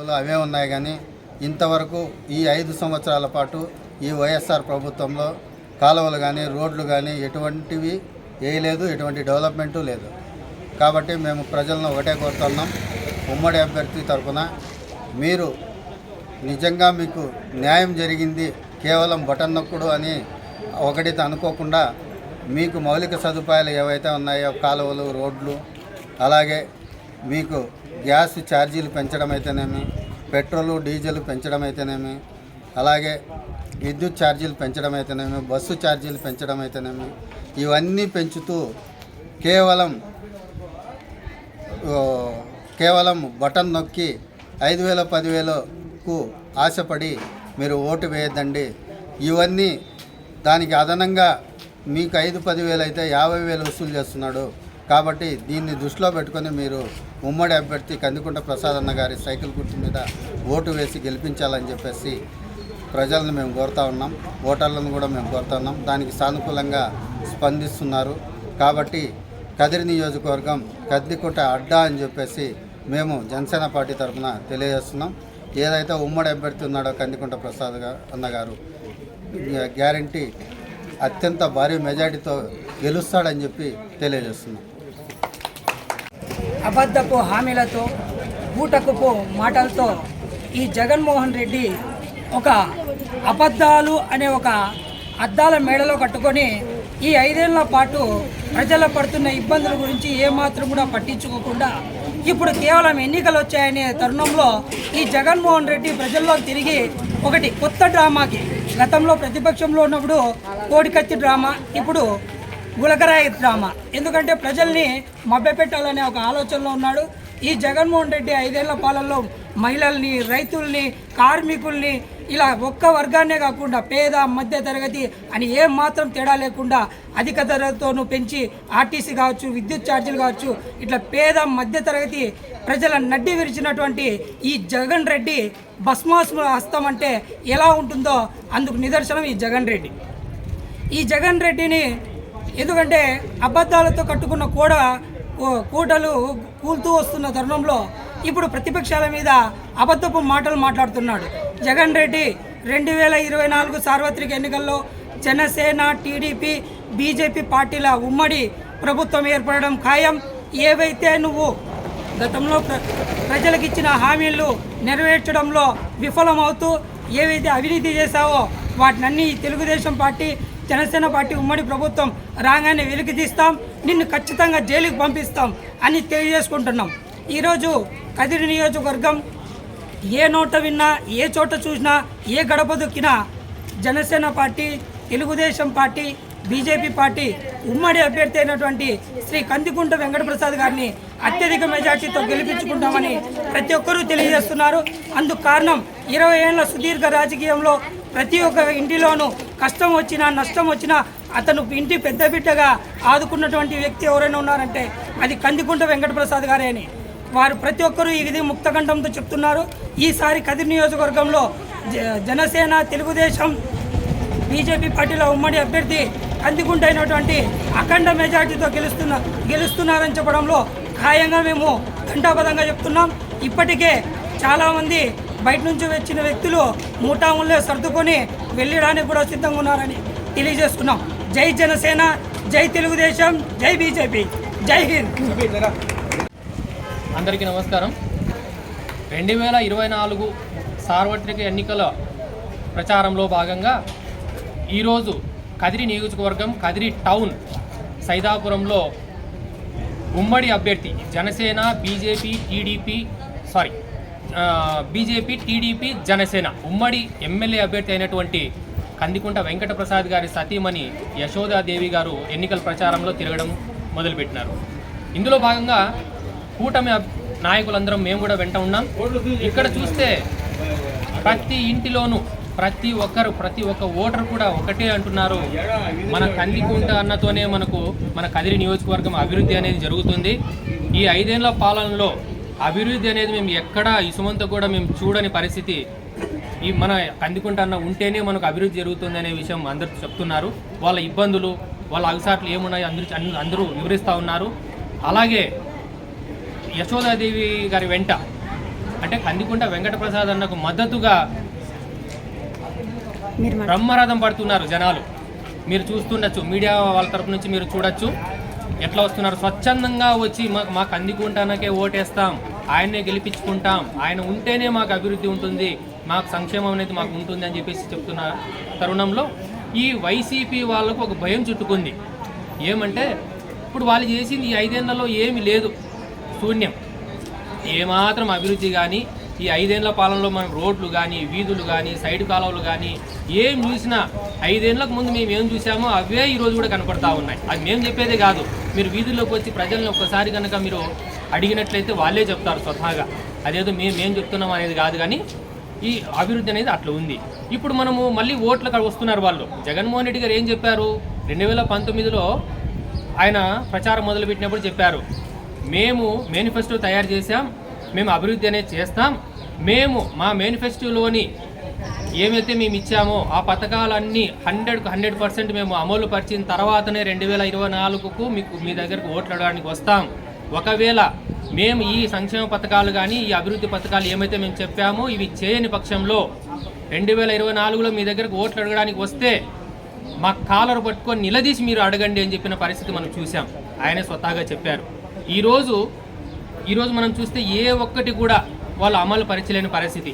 కాలువలు అవే ఉన్నాయి. కానీ ఇంతవరకు ఈ 5 సంవత్సరాల పాటు ఈ వైఎస్ఆర్ ప్రభుత్వంలో కాలువలు కానీ రోడ్లు కానీ ఎటువంటివి వేయలేదు, ఎటువంటి డెవలప్మెంటు లేదు. కాబట్టి మేము ప్రజలను ఒకటే కోరుతున్నాం, ఉమ్మడి అభ్యర్థి తరఫున మీరు నిజంగా మీకు న్యాయం జరిగింది, కేవలం బటన్ నొక్కుడు అని ఒకటితో అనుకోకుండా మీకు మౌలిక సదుపాయాలు ఏవైతే ఉన్నాయో కాలువలు, రోడ్లు, అలాగే మీకు గ్యాస్ ఛార్జీలు పెంచడం అయితేనేమి, పెట్రోలు డీజిల్ పెంచడం అయితేనేమి, అలాగే విద్యుత్ ఛార్జీలు పెంచడం అయితేనేమి, బస్సు ఛార్జీలు పెంచడం అయితేనేమి, ఇవన్నీ పెంచుతూ కేవలం బటన్ నొక్కి 5,000 10,000కు ఆశపడి మీరు ఓటు వేయద్దండి. ఇవన్నీ దానికి అదనంగా మీకు 5-10,000 అయితే 50,000 వసూలు చేస్తున్నాడు. కాబట్టి దీన్ని దృష్టిలో పెట్టుకొని మీరు ఉమ్మడి అభ్యర్థి కందికుంట ప్రసాద్ అన్న గారి సైకిల్ గుర్తు మీద ఓటు వేసి గెలిపించాలని చెప్పేసి ప్రజలను మేము కోరుతా ఉన్నాం, ఓటర్లను కూడా మేము కోరుతా ఉన్నాం. దానికి సానుకూలంగా స్పందిస్తున్నారు. కాబట్టి కదిరి నియోజకవర్గం కందికుంట అడ్డా అని చెప్పేసి మేము జనసేన పార్టీ తరఫున తెలియజేస్తున్నాం. ఏదైతే ఉమ్మడి అభ్యర్థి ఉన్నాడో కందికుంట ప్రసాద్ అన్నగారు గ్యారంటీ అత్యంత భారీ మెజార్టీతో గెలుస్తాడని చెప్పి తెలియజేస్తున్నాం. అబద్ధపు హామీలతో, బూటకపు మాటలతో ఈ జగన్మోహన్ రెడ్డి ఒక అబద్ధాలు అనే ఒక అద్దాల మేడలో కట్టుకొని ఈ 5 ఏళ్ల పాటు ప్రజల పడుతున్న ఇబ్బందుల గురించి ఏమాత్రం కూడా పట్టించుకోకుండా ఇప్పుడు కేవలం ఎన్నికలు వచ్చాయనే తరుణంలో ఈ జగన్మోహన్ రెడ్డి ప్రజల్లో తిరిగి ఒకటి కొత్త డ్రామాకి, గతంలో ప్రతిపక్షంలో ఉన్నప్పుడు కోడికత్తి డ్రామా, ఇప్పుడు గులకరాయి డ్రామా. ఎందుకంటే ప్రజల్ని మభ్యపెట్టాలనే ఒక ఆలోచనలో ఉన్నాడు ఈ జగన్మోహన్ రెడ్డి. 5 ఏళ్ల పాలనలో మహిళల్ని, రైతుల్ని, కార్మికుల్ని ఇలా ఒక్క వర్గాన్నే కాకుండా పేద, మధ్య తరగతి అని ఏం మాత్రం తేడా లేకుండా అధిక ధరతోనూ పెంచి ఆర్టీసీ కావచ్చు, విద్యుత్ ఛార్జీలు కావచ్చు, ఇట్లా పేద మధ్య తరగతి ప్రజల నడ్డి విరిచినటువంటి ఈ జగన్ రెడ్డి భస్మాసుమ హస్తం అంటే ఎలా ఉంటుందో అందుకు నిదర్శనం ఈ జగన్ రెడ్డి. ఈ జగన్ రెడ్డిని ఎందుకంటే అబద్ధాలతో కట్టుకున్న కూటలు కూలుతూ వస్తున్న తరుణంలో ఇప్పుడు ప్రతిపక్షాల మీద అబద్ధపు మాటలు మాట్లాడుతున్నాడు జగన్ రెడ్డి. 2024 సార్వత్రిక ఎన్నికల్లో జనసేన, టీడీపీ, బీజేపీ పార్టీల ఉమ్మడి ప్రభుత్వం ఏర్పడడం ఖాయం. ఏవైతే నువ్వు గతంలో ప్రజలకు ఇచ్చిన హామీలు నెరవేర్చడంలో విఫలమవుతూ ఏవైతే అవినీతి చేశావో వాటినన్నీ తెలుగుదేశం పార్టీ, జనసేన పార్టీ ఉమ్మడి ప్రభుత్వం రాగానే వెలికి తీస్తాం, నిన్ను ఖచ్చితంగా జైలుకి పంపిస్తాం అని తెలియజేసుకుంటున్నాం. ఈరోజు కదిరి నియోజకవర్గం ఏ నోట విన్నా, ఏ చోట చూసినా, ఏ గడప దొక్కినా Janasena party, Telugu Desam party, BJP party ఉమ్మడి అభ్యర్థి అయినటువంటి శ్రీ కందికుంట వెంకటప్రసాద్ గారిని అత్యధిక మెజార్టీతో గెలిపించుకుంటామని ప్రతి ఒక్కరూ తెలియజేస్తున్నారు. అందుకు కారణం 20 ఏళ్ల సుదీర్ఘ రాజకీయంలో ప్రతి ఒక్క ఇంటిలోనూ కష్టం వచ్చినా, నష్టం వచ్చినా అతను ఇంటి పెద్ద బిడ్డగా ఆదుకున్నటువంటి వ్యక్తి ఎవరైనా ఉన్నారంటే అది కందికుంట వెంకటప్రసాద్ గారే అని వారు ప్రతి ఒక్కరూ ఇది ముక్తకంఠంతో చెప్తున్నారు. ఈసారి కదిరి నియోజకవర్గంలో జనసేన, తెలుగుదేశం, బీజేపీ పార్టీల ఉమ్మడి అభ్యర్థి కందికుంట అయినటువంటి అఖండ మెజార్టీతో గెలుస్తున్నారని చెప్పడంలో ఖాయంగా మేము ఘంటాపదంగా చెప్తున్నాం. ఇప్పటికే చాలామంది బయట నుంచి వచ్చిన వ్యక్తులు మూటాముల్లే సర్దుకొని వెళ్ళడానికి కూడా సిద్ధంగా ఉన్నారని తెలియజేస్తున్నాం. జై జనసేన, జై తెలుగుదేశం, జై బీజేపీ, జై హింద్. అందరికీ నమస్కారం. 2024 సార్వత్రిక ఎన్నికల ప్రచారంలో భాగంగా ఈరోజు కదిరి నియోజకవర్గం, కదిరి టౌన్, సైదాపురంలో ఉమ్మడి అభ్యర్థి జనసేన, బీజేపీ, టీడీపీ, జనసేన ఉమ్మడి ఎమ్మెల్యే అభ్యర్థి అయినటువంటి కందికుంట వెంకటప్రసాద్ గారి సతీమణి యశోదాదేవి గారు ఎన్నికల ప్రచారంలో తిరగడం మొదలుపెట్టినారు. ఇందులో భాగంగా కూటమి నాయకులందరం మేము కూడా వెంట ఉన్నాం. ఇక్కడ చూస్తే ప్రతి ఇంటిలోనూ ప్రతి ఒక్క ఓటర్ కూడా ఒకటే అంటున్నారు, మన కందికుంట అన్నతోనే మన కదిరి నియోజకవర్గం అభివృద్ధి అనేది జరుగుతుంది. ఈ 5 ఏళ్ల పాలనలో అభివృద్ధి అనేది మేము ఎక్కడా ఇసుమంతా కూడా మేము చూడని పరిస్థితి. ఈ మన కందికుంట అన్న ఉంటేనే మనకు అభివృద్ధి జరుగుతుంది అనే విషయం అందరూ చెప్తున్నారు. వాళ్ళ ఇబ్బందులు, వాళ్ళ అగసాట్లు ఏమున్నాయో అందరూ వివరిస్తూ ఉన్నారు. అలాగే యశోదాదేవి గారి వెంట అంటే కందికుంట వెంకటప్రసాద్ అన్నకు మద్దతుగా బ్రహ్మరథం పడుతున్నారు జనాలు. మీరు చూస్తుండొచ్చు, మీడియా వాళ్ళ తరపు నుంచి మీరు చూడొచ్చు ఎట్లా వస్తున్నారు. స్వచ్ఛందంగా వచ్చి మా కందికుంటానకే ఓటేస్తాం, ఆయన్నే గెలిపించుకుంటాం, ఆయన ఉంటేనే మాకు అభివృద్ధి ఉంటుంది, మాకు సంక్షేమం అనేది మాకు ఉంటుంది అని చెప్పేసి చెప్తున్న తరుణంలో ఈ వైసీపీ వాళ్ళకు ఒక భయం చుట్టుకుంది. ఏమంటే ఇప్పుడు వాళ్ళు చేసింది ఈ 5 ఏళ్లలో ఏమీ లేదు, శూన్యం. ఏమాత్రం అభివృద్ధి కానీ ఈ 5 ఏళ్ల పాలనలో మనం రోడ్లు కానీ, వీధులు కానీ, సైడ్ కాలువలు కానీ ఏం చూసినా 5 ఏళ్లకు ముందు మేము ఏం చూసామో అవే ఈరోజు కూడా కనపడతా ఉన్నాయి. అది మేము చెప్పేదే కాదు, మీరు వీధుల్లోకి వచ్చి ప్రజల్ని ఒక్కసారి కనుక మీరు అడిగినట్లయితే వాళ్ళే చెప్తారు స్వతహాగా. అదేదో మేమేం చెప్తున్నాం అనేది కాదు, కానీ ఈ అభివృద్ధి అనేది అట్లా ఉంది. ఇప్పుడు మనము మళ్ళీ ఓట్లకు వస్తున్నారు వాళ్ళు. జగన్మోహన్ రెడ్డి గారు ఏం చెప్పారు, 2019లో ఆయన ప్రచారం మొదలుపెట్టినప్పుడు చెప్పారు, మేము మేనిఫెస్టో తయారు చేశాం, మేము అభివృద్ధి అనేది చేస్తాం, మేము మా మేనిఫెస్టోలోని ఏమైతే మేము ఇచ్చామో ఆ పథకాలన్నీ 100% మేము అమలు పరిచిన తర్వాతనే 2024కు మీ దగ్గరకు ఓట్లు అడగడానికి వస్తాం. ఒకవేళ మేము ఈ సంక్షేమ పథకాలు కానీ ఈ అభివృద్ధి పథకాలు ఏమైతే మేము చెప్పామో ఇవి చేయని పక్షంలో 2024లో మీ దగ్గరకు ఓట్లు అడగడానికి వస్తే మా కాలర్ పట్టుకొని నిలదీసి మీరు అడగండి అని చెప్పిన పరిస్థితి మనం చూసాం. ఆయనే స్వతహాగా చెప్పారు. ఈరోజు మనం చూస్తే ఏ ఒక్కటి కూడా వాళ్ళు అమలు పరిచలేని పరిస్థితి.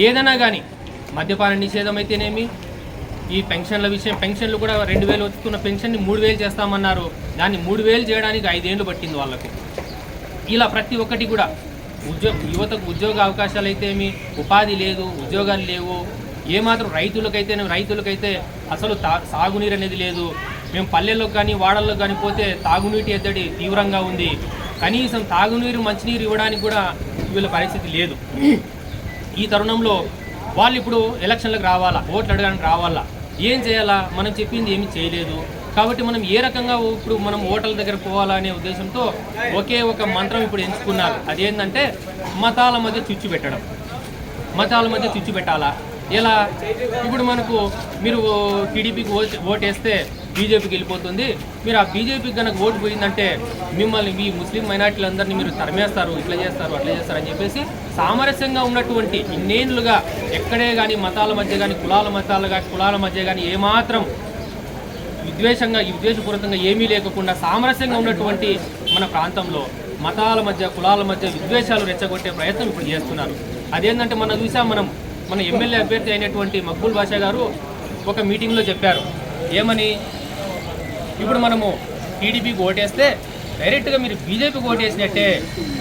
ఏదైనా కానీ మద్యపాన నిషేధం అయితేనేమి, ఈ పెన్షన్ల విషయం, పెన్షన్లు కూడా 2000 వస్తున్న పెన్షన్ని 3000 చేస్తామన్నారు, దాన్ని 3000 చేయడానికి 5 ఏళ్ళు పట్టింది వాళ్ళకు. ఇలా ప్రతి ఒక్కటి కూడా యువతకు ఉద్యోగ అవకాశాలు అయితేమి, ఉపాధి లేదు, ఉద్యోగాలు లేవు. ఏమాత్రం రైతులకైతే అసలు సాగునీరు అనేది లేదు. మేము పల్లెల్లోకి కానీ వాడల్లోకి కానీ పోతే తాగునీటి ఎద్దడి తీవ్రంగా ఉంది. కనీసం తాగునీరు, మంచినీరు ఇవ్వడానికి కూడా వీళ్ళ పరిస్థితి లేదు. ఈ తరుణంలో వాళ్ళు ఇప్పుడు ఎలక్షన్లకు రావాలా, ఓట్లు అడగడానికి రావాలా, ఏం చేయాలా? మనం చెప్పింది ఏమీ చేయలేదు. కాబట్టి మనం ఏ రకంగా ఇప్పుడు మనం ఓటర్ల దగ్గర పోవాలా అనే ఉద్దేశంతో ఒకే ఒక మంత్రం ఇప్పుడు ఎంచుకున్నారు. అదేంటంటే మతాల మధ్య చిచ్చు పెట్టడం. మతాల మధ్య చిచ్చు పెట్టాలా? ఎలా? ఇప్పుడు మనకు మీరు టీడీపీకి ఓటేస్తే బీజేపీకి వెళ్ళిపోతుంది, మీరు ఆ బీజేపీకి కనుక ఓటు పోయిందంటే మిమ్మల్ని ఈ ముస్లిం మైనార్టీలందరినీ మీరు తరిమేస్తారు, ఇట్లా చేస్తారు, అట్లా చేస్తారు అని చెప్పేసి సామరస్యంగా ఉన్నటువంటి ఇన్నేళ్లుగా ఎక్కడే కానీ మతాల మధ్య కానీ కులాల మధ్య కానీ ఏమాత్రం విద్వేషపూరితంగా ఏమీ లేకుండా సామరస్యంగా ఉన్నటువంటి మన ప్రాంతంలో మతాల మధ్య, కులాల మధ్య విద్వేషాలు రెచ్చగొట్టే ప్రయత్నం ఇప్పుడు చేస్తున్నారు. అదేంటంటే మన ఎమ్మెల్యే అభ్యర్థి అయినటువంటి మక్బూల్ బాషా గారు ఒక మీటింగ్లో చెప్పారు. ఏమని? ఇప్పుడు మనము టీడీపీకి ఓటేస్తే డైరెక్ట్గా మీరు బీజేపీకి ఓటేసినట్టే.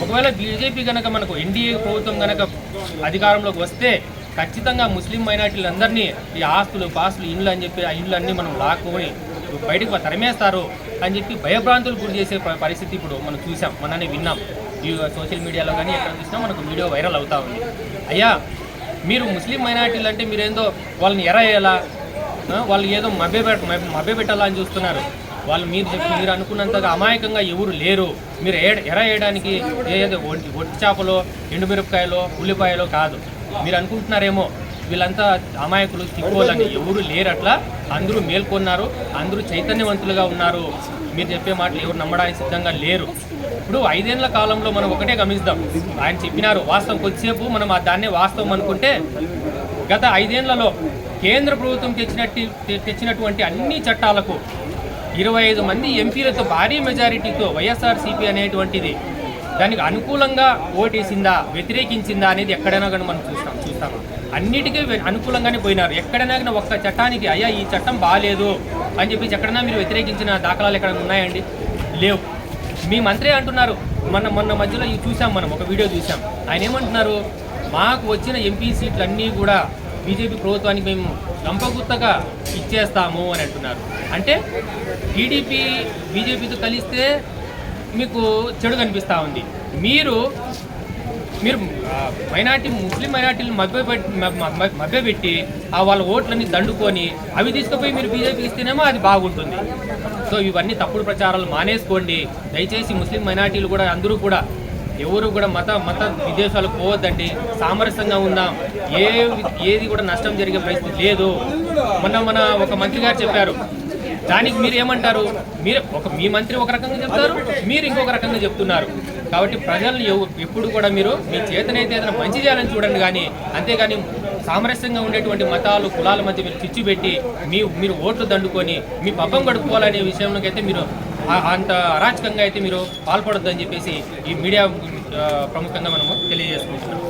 ఒకవేళ బీజేపీ కనుక మనకు ఎన్డీఏ ప్రభుత్వం కనుక అధికారంలోకి వస్తే ఖచ్చితంగా ముస్లిం మైనార్టీలందరినీ ఈ ఆస్తులు, పాస్తులు, ఇండ్లు అని చెప్పి ఆ ఇండ్లన్నీ మనం లాక్కుని బయటకు తరిమేస్తారు అని చెప్పి భయభ్రాంతులు గురి చేసే పరిస్థితి ఇప్పుడు మనం చూసాం, మననే విన్నాం. ఈ సోషల్ మీడియాలో కానీ ఎక్కడ చూసినా మనకు వీడియో వైరల్ అవుతా ఉంది. అయ్యా, మీరు ముస్లిం మైనార్టీలు అంటే మీరేందో వాళ్ళని ఎరయ్యేలా, వాళ్ళు ఏదో మభ్యపెట్టాలా అని చూస్తున్నారు. వాళ్ళు మీరు అనుకున్నంతగా అమాయకంగా ఎవరు లేరు. మీరు ఎరవేయడానికి ఏదో ఒట్టి చేపలో, ఎండుమిరపకాయలో, ఉల్లిపాయలో కాదు. మీరు అనుకుంటున్నారేమో వీళ్ళంతా అమాయకులు, తిక్కోలని. ఎవరు లేరు అట్లా. అందరూ మేల్కొన్నారు, అందరూ చైతన్యవంతులుగా ఉన్నారు. మీరు చెప్పే మాటలు ఎవరు నమ్మడానికి సిద్ధంగా లేరు. ఇప్పుడు 5 ఏళ్ల కాలంలో మనం ఒకటే గమనిస్తాం. ఆయన చెప్పినారు వాస్తవం. కొద్దిసేపు మనం దాన్నే వాస్తవం అనుకుంటే గత 5 ఏళ్లలో కేంద్ర ప్రభుత్వం తెచ్చినటువంటి అన్ని చట్టాలకు 25 మంది ఎంపీలతో భారీ మెజారిటీతో వైఎస్ఆర్సీపీ అనేటువంటిది దానికి అనుకూలంగా ఓటేసిందా, వ్యతిరేకించిందా అనేది ఎక్కడైనా కానీ మనం చూస్తాము. అన్నిటికీ అనుకూలంగానే పోయినారు. ఎక్కడైనా కానీ ఒక్క చట్టానికి అయ్యా ఈ చట్టం బాగాలేదు అని చెప్పేసి ఎక్కడైనా మీరు వ్యతిరేకించిన దాఖలాలు ఎక్కడైనా ఉన్నాయండి? లేవు. మీ మంత్రి అంటున్నారు, మొన్న మధ్యలో ఇవి చూసాం, మనం ఒక వీడియో చూసాం. ఆయన ఏమంటున్నారు, మాకు వచ్చిన ఎంపీ సీట్లు అన్నీ కూడా బీజేపీ ప్రభుత్వానికి మేము గంపగుత్తగా ఇచ్చేస్తాము అని అంటున్నారు. అంటే టీడీపీ బీజేపీతో కలిస్తే మీకు చెడు కనిపిస్తూ ఉంది. మీరు ముస్లిం మైనార్టీలు మభ్యపెట్టి వాళ్ళ ఓట్లన్నీ దండుకొని అవి తీసుకుపోయి మీరు బీజేపీకి ఇస్తేనేమో అది బాగుంటుంది. సో ఇవన్నీ తప్పుడు ప్రచారాలు మానేసుకోండి దయచేసి. ముస్లిం మైనార్టీలు కూడా అందరూ కూడా ఎవరు కూడా మత విదేశాలకు పోవద్దండి. సామరస్యంగా ఉందాం. ఏది కూడా నష్టం జరిగే పరిస్థితి లేదు. మన ఒక మంత్రి గారు చెప్పారు. దానికి మీరు ఏమంటారు? మీ మంత్రి ఒక రకంగా చెప్తారు, మీరు ఇంకొక రకంగా చెప్తున్నారు. కాబట్టి ప్రజలను ఎప్పుడు కూడా మీరు మీ చేతనైతే ఏదైనా మంచి చేయాలని చూడండి, కానీ అంతేగాని సామరస్యంగా ఉండేటువంటి మతాలు కులాల మధ్య మీరు చిచ్చు పెట్టి మీరు ఓట్లు దండుకొని మీ పబ్బం గడుపుకోవాలనే విషయంలోకైతే మీరు అంత అరాచకంగా అయితే మీరు పాల్పడొద్దని చెప్పేసి ఈ మీడియా ప్రముఖంగా మనము తెలియజేసుకుంటున్నాం.